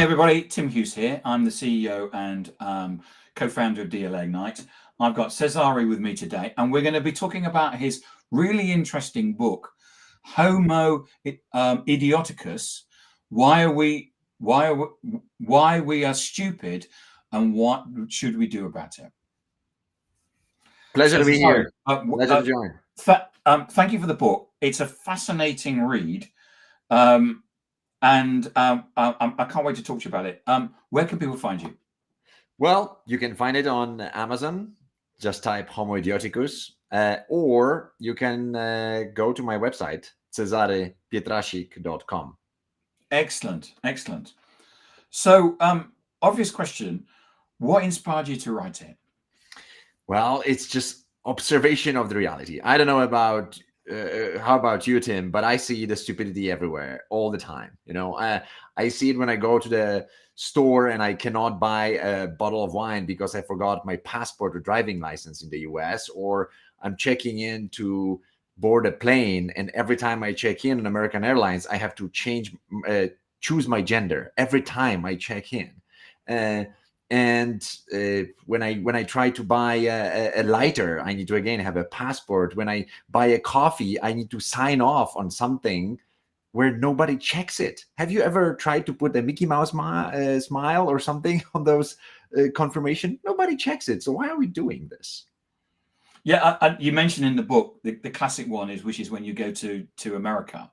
everybody, Tim Hughes here. I'm the CEO and co-founder of DLA Ignite. I've got Cezary with me today, and we're going to be talking about his really interesting book, Homo Idioticus: Why we are stupid and what should we do about it. Pleasure to be here. Pleasure to join. Thank you for the book. It's a fascinating read. And I can't wait to talk to you about it. Where can people find you? Well, you can find it on Amazon. Just type Homo Idioticus, or you can go to my website, CezaryPietrasik.com. Excellent, excellent. So, obvious question: what inspired you to write it? Well, it's just observation of the reality. I don't know about how about you, Tim, but I see the stupidity everywhere all the time. I see it when I go to the store and I cannot buy a bottle of wine because I forgot my passport or driving license in the US, or I'm checking in to board a plane, and every time I check in on American Airlines, I have to choose my gender every time I check in. And when I try to buy a lighter, I need to again have a passport. When I buy a coffee, I need to sign off on something where nobody checks it. Have you ever tried to put a Mickey Mouse smile or something on those confirmation? Nobody checks it. So why are we doing this? Yeah, you mentioned in the book the classic one which is when you go to America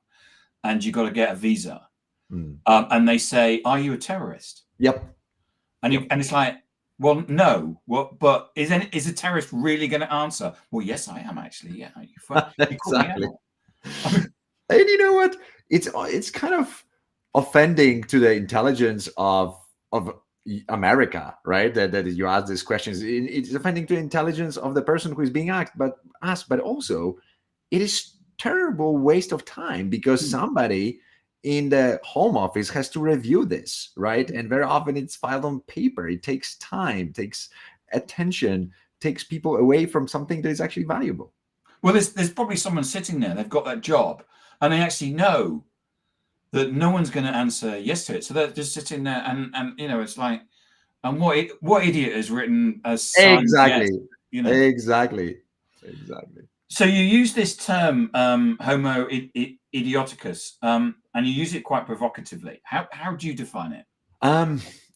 and you got to get a visa, and they say, "Are you a terrorist?" Yep. And it's like, well, no. But is a terrorist really going to answer? Well, yes, I am actually. Yeah, exactly. And you know what? It's kind of offending to the intelligence of America, right? That you ask these questions. It's offending to the intelligence of the person who is being asked, but also it is terrible waste of time because somebody in the home office has to review this, right? And very often it's filed on paper. It takes time, takes attention, takes people away from something that is actually valuable. Well, there's probably someone sitting there, they've got that job, and they actually know that no one's going to answer yes to it. So they're just sitting there, and it's like, and what idiot has written as exactly, yes, exactly. So you use this term Homo Idioticus, and you use it quite provocatively. How do you define it?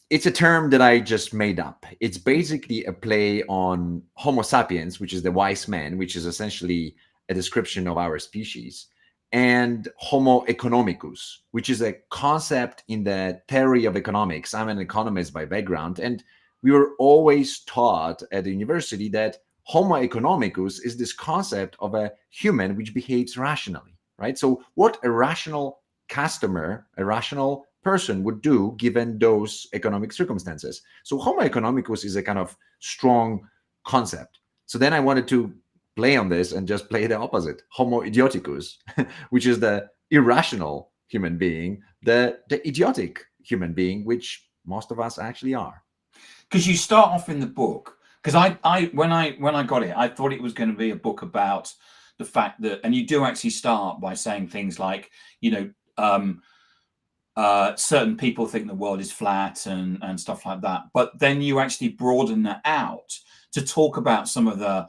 It's a term that I just made up. It's basically a play on Homo sapiens, which is the wise man, which is essentially a description of our species, and Homo economicus, which is a concept in the theory of economics. I'm an economist by background, and we were always taught at the university that Homo economicus is this concept of a human which behaves rationally, right? So what a rational customer, a rational person would do given those economic circumstances. So Homo economicus is a kind of strong concept. So then I wanted to play on this and just play the opposite, Homo Idioticus, which is the irrational human being, the idiotic human being, which most of us actually are. Because you start off in the book, because I when I got it, I thought it was going to be a book about the fact that, and you do actually start by saying things like, certain people think the world is flat and stuff like that. But then you actually broaden that out to talk about some of the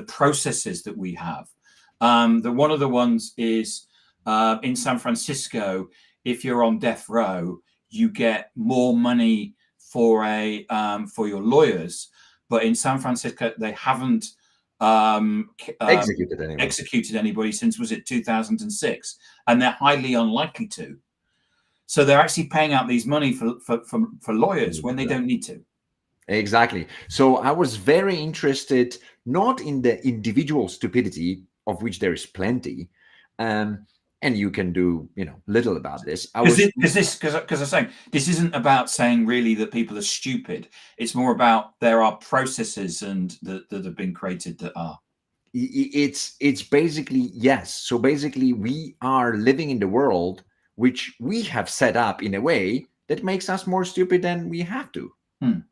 processes that we have. One of the ones is in San Francisco, if you're on death row, you get more money for your lawyers, but in San Francisco they haven't executed anybody since, was it 2006, and they're highly unlikely to. So they're actually paying out these money for lawyers when they don't need to. Exactly. So I was very interested not in the individual stupidity, of which there is plenty, and you can do little about this. Because I'm saying this isn't about saying really that people are stupid. It's more about there are processes and that have been created that are. It's basically, yes. So basically, we are living in the world which we have set up in a way that makes us more stupid than we have to.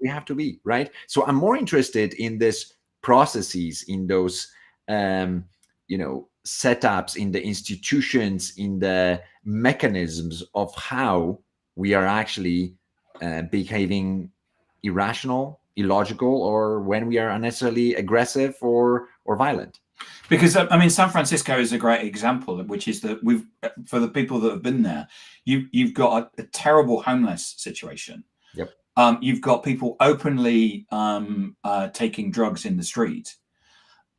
We have to be, right? So I'm more interested in this processes, in those setups, in the institutions, in the mechanisms of how we are actually behaving irrational, illogical, or when we are unnecessarily aggressive or violent. Because I mean, San Francisco is a great example, which is that for the people that have been there, you've got a terrible homeless situation. Yep. You've got people openly taking drugs in the street.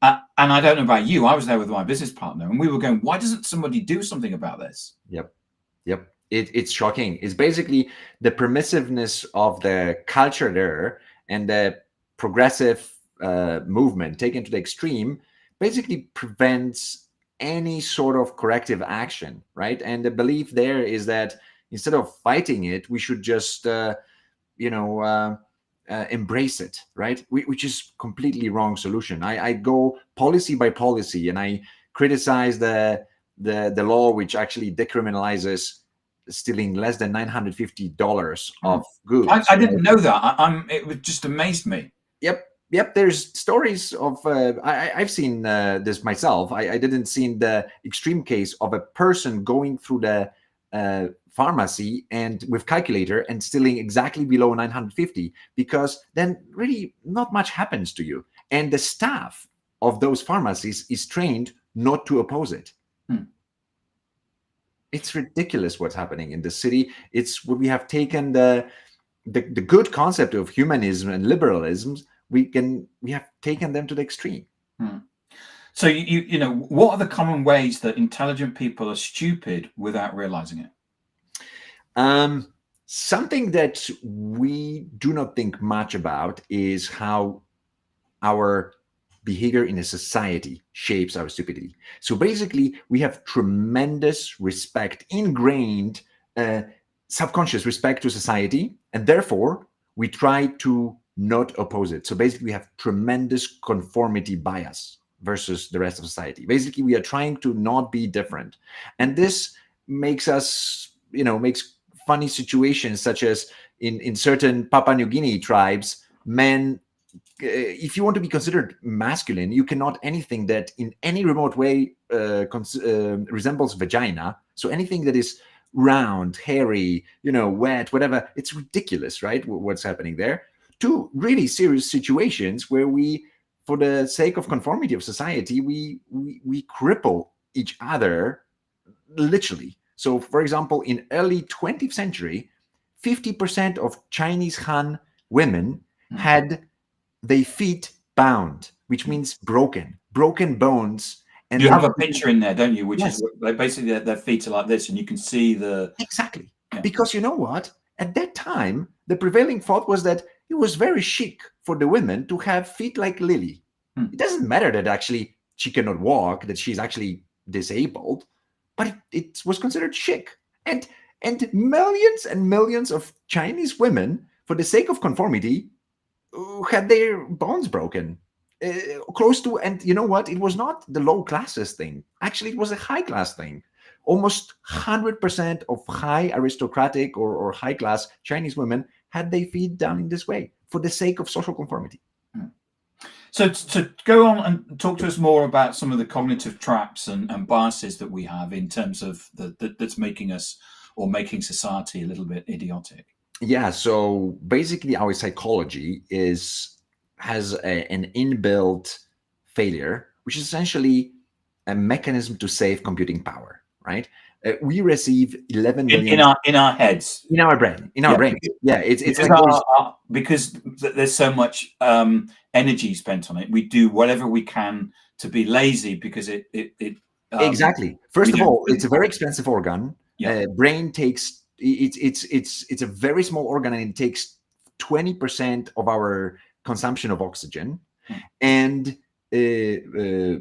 And I don't know about you, I was there with my business partner and we were going, why doesn't somebody do something about this? Yep. It's shocking. It's basically the permissiveness of the culture there and the progressive movement taken to the extreme basically prevents any sort of corrective action, right? And the belief there is that instead of fighting it, we should just, embrace it, right? Which is completely wrong solution. I go policy by policy and I criticize the law which actually decriminalizes stealing less than $950 of goods. I didn't know that. It just amazed me. Yep. There's stories of I've seen this myself. I didn't see the extreme case of a person going through the pharmacy and with calculator and stealing exactly below 950, because then really not much happens to you. And the staff of those pharmacies is trained not to oppose it. It's ridiculous what's happening in the city. It's we have taken the good concept of humanism and liberalism. We have taken them to the extreme. So you know, what are the common ways that intelligent people are stupid without realizing it? Something that we do not think much about is how our behavior in a society shapes our stupidity. So basically, we have tremendous respect, ingrained subconscious respect to society, and therefore we try to not oppose it. So basically, we have tremendous conformity bias versus the rest of society. Basically, we are trying to not be different. And this makes us, makes funny situations, such as in certain Papua New Guinea tribes, men, if you want to be considered masculine, you cannot anything that in any remote way resembles vagina. So anything that is round, hairy, wet, whatever, it's ridiculous, right? What's happening there? To really serious situations where we, for the sake of conformity of society, we cripple each other, literally. So, for example, in early 20th century, 50% of Chinese Han women had their feet bound, which means broken bones. And you have a picture in there, don't you? Which yes. is like basically their feet are like this, and you can see the exactly. Yeah. Because you know what? At that time, the prevailing thought was that it was very chic for the women to have feet like Lily. It doesn't matter that actually she cannot walk, that she's actually disabled, but it was considered chic. And millions and millions of Chinese women, for the sake of conformity, had their bones broken. Close to, and you know what? It was not the low classes thing. Actually, it was a high class thing. Almost 100% of high aristocratic or high class Chinese women had their feet done in this way for the sake of social conformity. So to go on and talk to us more about some of the cognitive traps and biases that we have in terms of that's making us, or making society, a little bit idiotic. Yeah. So basically, our psychology has an inbuilt failure, which is essentially a mechanism to save computing power. Right? We receive 11 million in our heads, in our brain. Yeah, it's like because there's so much energy spent on it. We do whatever we can to be lazy because it exactly. First of all, it's a very expensive organ. Yeah. Brain takes it's a very small organ, and it takes 20% of our consumption of oxygen, and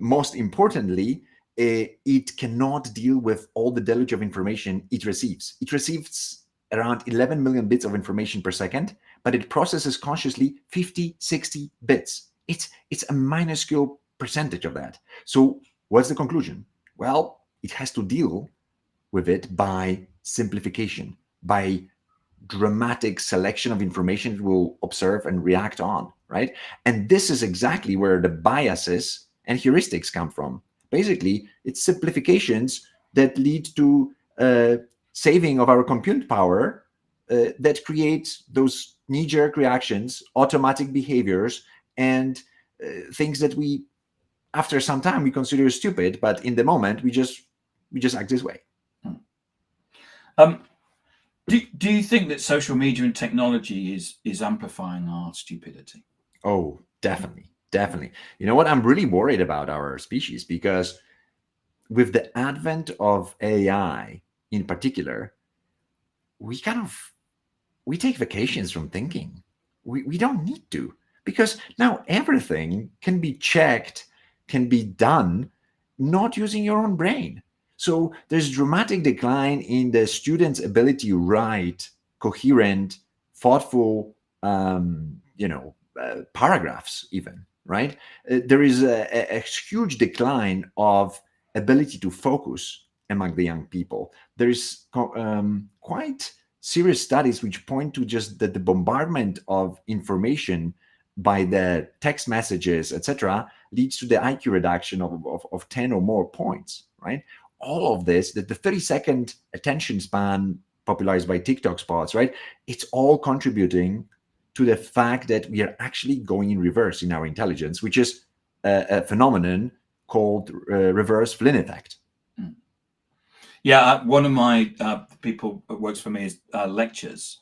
most importantly, it cannot deal with all the deluge of information it receives. It receives around 11 million bits of information per second, but it processes consciously 50, 60 bits. It's a minuscule percentage of that. So what's the conclusion? Well, it has to deal with it by simplification, by dramatic selection of information it will observe and react on, right? And this is exactly where the biases and heuristics come from. Basically, it's simplifications that lead to saving of our compute power that create those knee-jerk reactions, automatic behaviors, and things that we, after some time, we consider stupid, but in the moment we just act this way. Do you think that social media and technology is amplifying our stupidity? Oh, definitely. You know what? I'm really worried about our species, because with the advent of AI in particular, we take vacations from thinking. We don't need to, because now everything can be checked, can be done, not using your own brain. So there's dramatic decline in the student's ability to write coherent, thoughtful, paragraphs even, right? There is a huge decline of ability to focus among the young people. There's quite serious studies which point to just that the bombardment of information by the text messages, etc., leads to the IQ reduction of 10 or more points, right? All of this, that the 30-second attention span popularized by TikTok spots, right? It's all contributing to the fact that we are actually going in reverse in our intelligence, which is a phenomenon called reverse Flynn effect. Yeah, one of my people that works for me is lectures,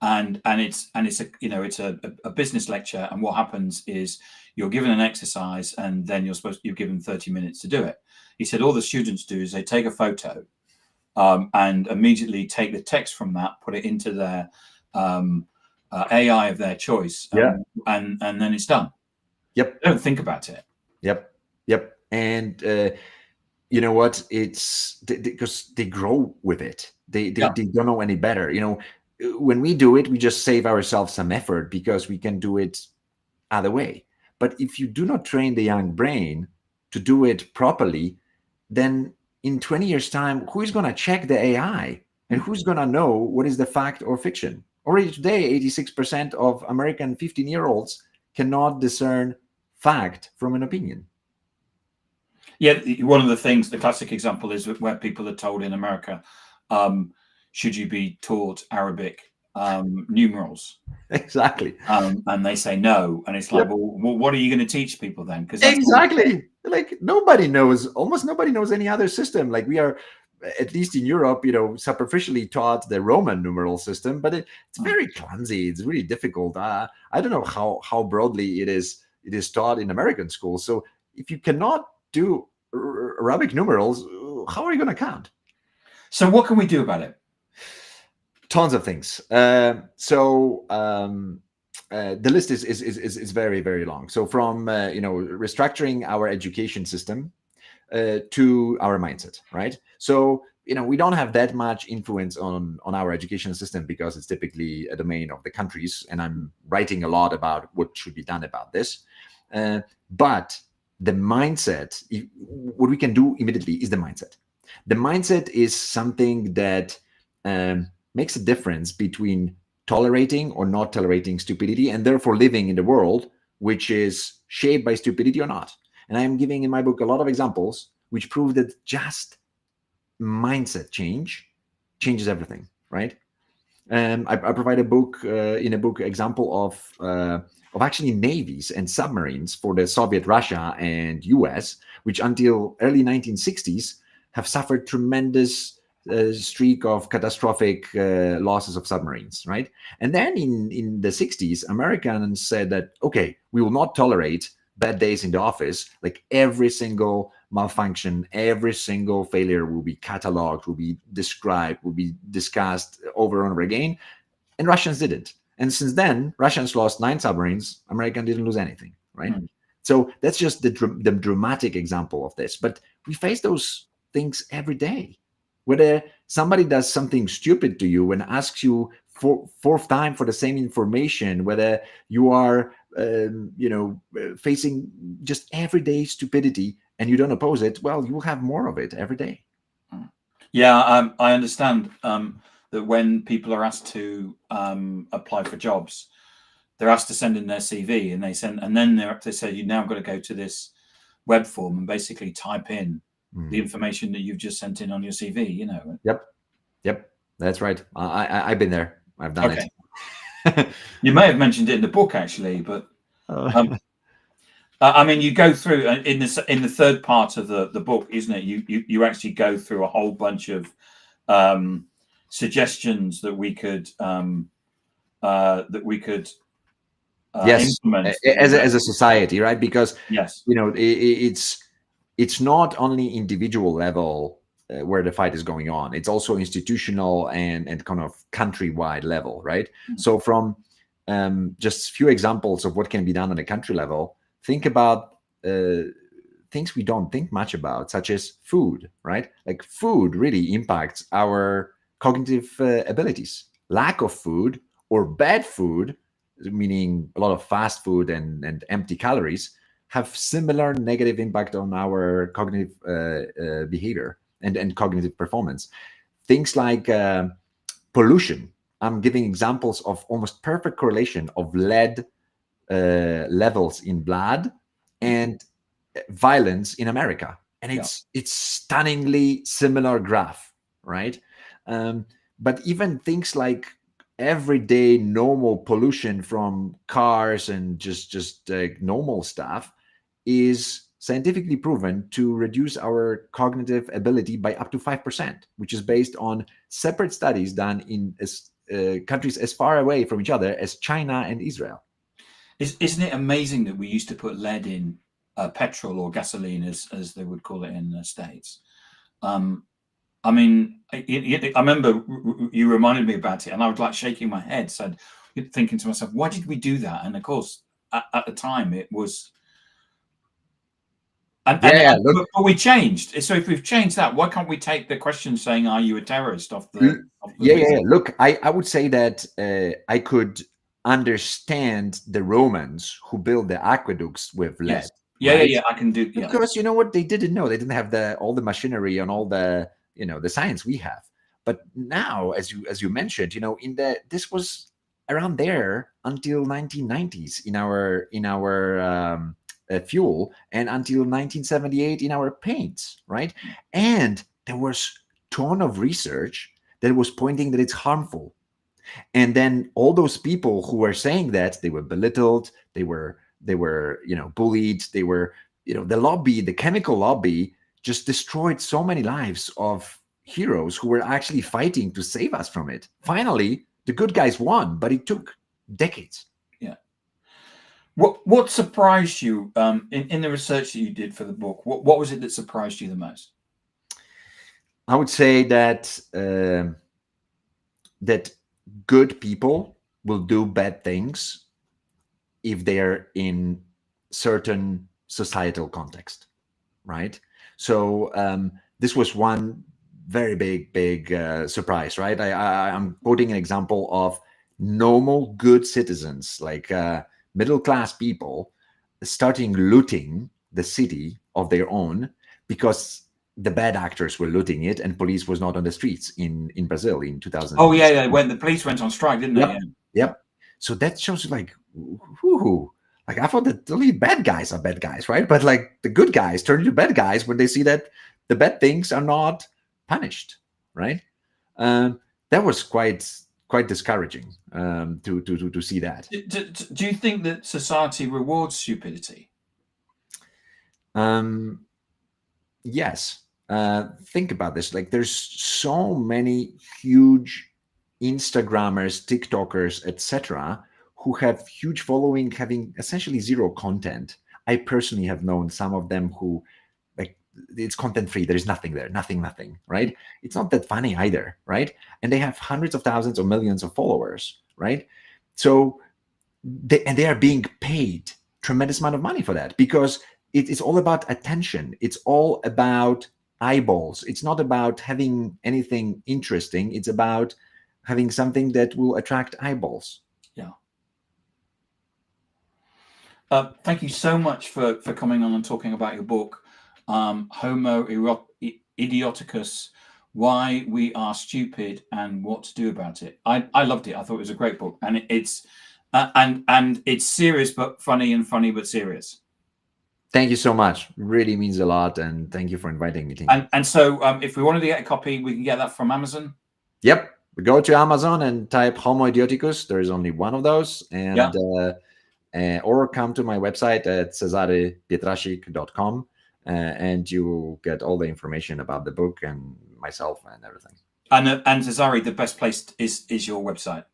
and it's a business lecture, and what happens is you're given an exercise, and then you're given 30 minutes to do it. He said all the students do is they take a photo and immediately take the text from that, put it into their AI of their choice, and then it's done. Yep. They don't think about it. Yep. And you know what? It's because they grow with it. They don't know any better. When we do it, we just save ourselves some effort because we can do it other way. But if you do not train the young brain to do it properly, then in 20 years' time, who is going to check the AI? And who's going to know what is the fact or fiction? Already today, 86% of American 15-year-olds cannot discern fact from an opinion. Yeah, one of the things, the classic example is where people are told in America, should you be taught Arabic numerals? Exactly. And they say no. And it's like, well, what are you going to teach people then? Because exactly. Like almost nobody knows any other system. Like we are, at least in Europe, superficially taught the Roman numeral system, but it's very clumsy. It's really difficult. I don't know how broadly it is taught in American schools. So if you cannot do Arabic numerals, how are you going to count? So what can we do about it? Tons of things. The list is very, very long. So from restructuring our education system to our mindset, right? So we don't have that much influence on our education system because it's typically a domain of the countries, and I'm writing a lot about what should be done about this. But the mindset, what we can do immediately is the mindset. The mindset is something that makes a difference between tolerating or not tolerating stupidity, and therefore living in the world which is shaped by stupidity or not. And I am giving in my book a lot of examples which prove that just mindset changes everything, right? I provide in a book example of actually navies and submarines for the Soviet Russia and US, which until early 1960s have suffered tremendous streak of catastrophic losses of submarines, right? And then in the 60s, Americans said that, okay, we will not tolerate bad days in the office. Like every single malfunction, every single failure will be cataloged, will be described, will be discussed over and over again. And Russians didn't. And since then, Russians lost 9 submarines. Americans didn't lose anything, right? So that's just the dramatic example of this. But we face those things every day. Whether somebody does something stupid to you and asks you fourth time for the same information, whether you are facing just everyday stupidity and you don't oppose it, well, you will have more of it every day. Yeah, I understand that when people are asked to apply for jobs, they're asked to send in their CV, and then they say you now got to go to this web form and basically type in the information that you've just sent in on your CV. Yep, that's right. I've been there. I've done Okay. it. You may have mentioned it in the book, actually, but I mean, you go through in the third part of the book, isn't it? You actually go through a whole bunch of suggestions that we could yes, implement as a society, right? Because yes, it's not only individual level where the fight is going on. It's also institutional and kind of countrywide level, right? So from just a few examples of what can be done on a country level, think about things we don't think much about, such as food, right? Like food really impacts our cognitive abilities. Lack of food or bad food, meaning a lot of fast food and empty calories, have similar negative impact on our cognitive behavior and cognitive performance. Things like pollution. I'm giving examples of almost perfect correlation of lead levels in blood and violence in America, and it's stunningly similar graph, right? But even things like everyday normal pollution from cars and just normal stuff is scientifically proven to reduce our cognitive ability by up to 5%, which is based on separate studies done in countries as far away from each other as China and Israel. Isn't it amazing that we used to put lead in petrol or gasoline, as they would call it in the States? I mean, I remember you reminded me about it, and I was like shaking my head, so thinking to myself, why did we do that? And of course, at the time, it was. But we changed. So if we've changed that, why can't we take the question saying, "Are you a terrorist?" off the Look, I would say that I could understand the Romans who built the aqueducts with lead. Yes. Yeah, I can do. Yeah. Because you know what they didn't know, they didn't have all the machinery and all the the science we have. But now, as you mentioned, this was around there until 1990s in our fuel, and until 1978 in our paints, right? And there was ton of research that was pointing that it's harmful. And then all those people who were saying that, they were belittled, they were bullied, they were the lobby, the chemical lobby just destroyed so many lives of heroes who were actually fighting to save us from it. Finally, the good guys won, but it took decades. Yeah. What surprised you in the research that you did for the book? What was it that surprised you the most? I would say that that good people will do bad things if they are in certain societal context, right? So this was one very big surprise, right? I'm quoting an example of normal good citizens, like middle-class people, starting looting the city of their own because the bad actors were looting it and police was not on the streets in Brazil in 2000. Oh yeah, when the police went on strike, didn't they? Yep. So that shows you like, whoo, like I thought that only bad guys are bad guys, right? But like the good guys turn into bad guys when they see that the bad things are not punished, right? That was quite discouraging to see that. Do you think that society rewards stupidity? Yes. Think about this. Like, there's so many huge Instagrammers, TikTokers, etc., who have huge following, having essentially zero content. I personally have known some of them who, like, it's content free. There is nothing there, nothing, right? It's not that funny either, right? And they have hundreds of thousands or millions of followers, right? So they are being paid tremendous amount of money for that, because it's all about attention. It's all about eyeballs. It's not about having anything interesting. It's about having something that will attract eyeballs. Yeah. Thank you so much for coming on and talking about your book, Homo Idioticus: Why We Are Stupid and What to Do About It. I loved it. I thought it was a great book, and it's serious but funny, and funny but serious. Thank you so much. Really means a lot, and thank you for inviting me. And so if we wanted to get a copy, we can get that from Amazon. Yep, go to Amazon and type Homo Idioticus. There is only one of those, and or come to my website at cezarypietrasik.com, and you will get all the information about the book and myself and everything. And Cezary, the best place is your website.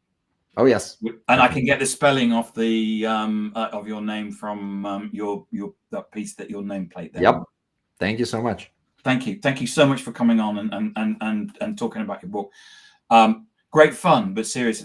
Oh yes, and I can get the spelling of the of your name from that piece, that your nameplate there. Yep. Thank you so much. Thank you so much for coming on and talking about your book. Great fun, but serious at the